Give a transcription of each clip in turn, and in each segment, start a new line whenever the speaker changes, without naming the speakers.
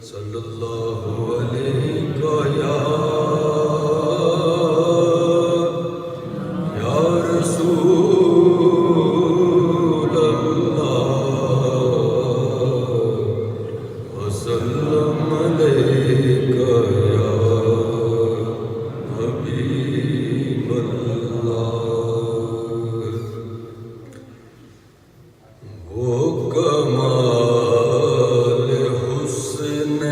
صلی اللہ علیہ یا رسول اللہ وسلم علیک یا حبیب اللہ۔ وہ کمال حسن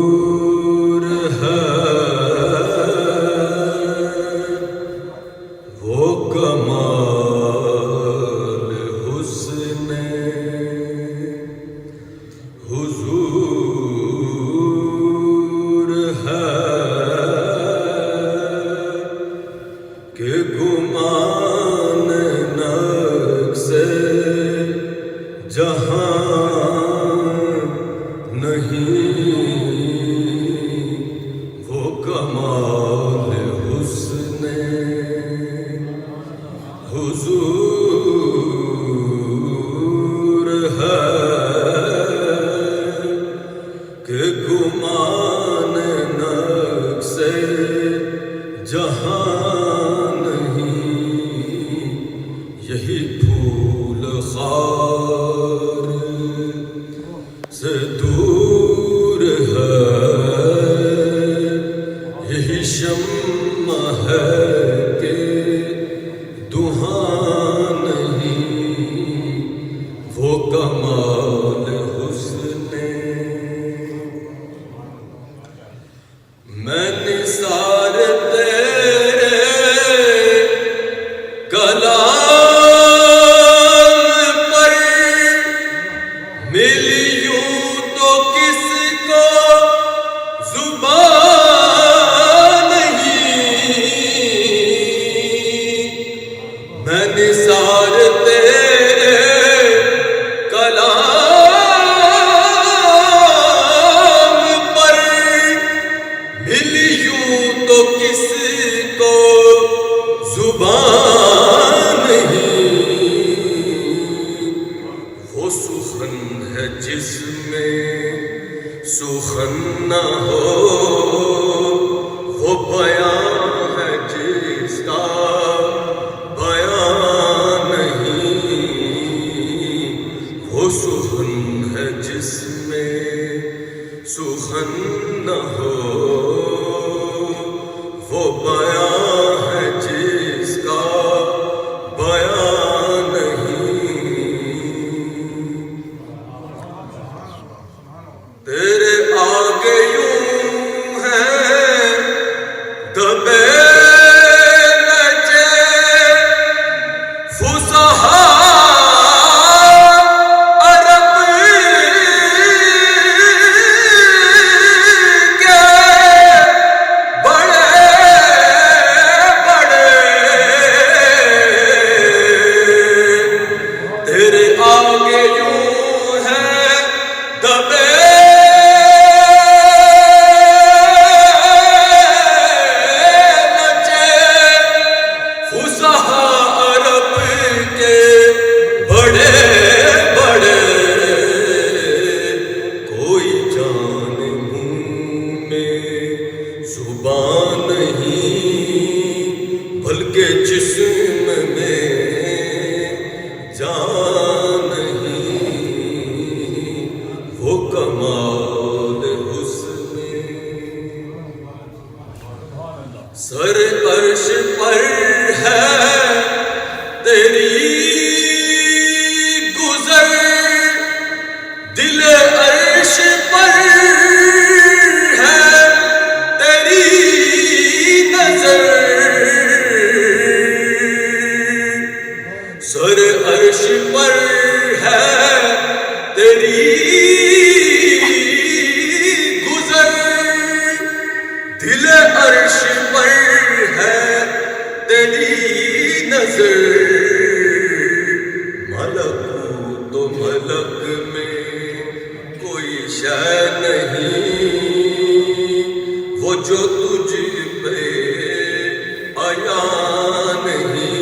حضور ہے، وہ کمال حسن حضور ہے کہ گمان نقص جہاں نہیں، وہ کمال حسن حضور ہے کہ گمان نقص جہاں یہی پھول خار سے دور ہے، یہی شمع ہے کہ دھواں نہیں، وہ کمال حسن۔ میں نثار تیرے کلام پر ملی یوں تو کس کو زبان نہیں، میں نثار تیرے کلام پر ملی یوں تو کس کو زبان نہیں، وہ سخن ہے جس میں سخن نہ ہو، وہ بیان ہے جس کا بیان نہیں، وہ سخن ہے جس میں سخن نہ ہو، وہ بیان ہے جس کا بیان نہیں۔ تیرے آگے یوں ہے دبے لجے فصحا عرب کے بڑے بڑے، تیرے آگے یوں ہے دبے زبان نہیں بلکہ جسم میں جان نہیں، وہ کمال حسن۔ سر عرش پر ہے تیری گزر، دل عرش پر سر عرش پر ہے تیری گزر، دل عرش پر ہے تیری نظر، ملکوت و ملک میں کوئی شے نہیں، وہ جو تجھ پہ آیا نہیں،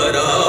بھرا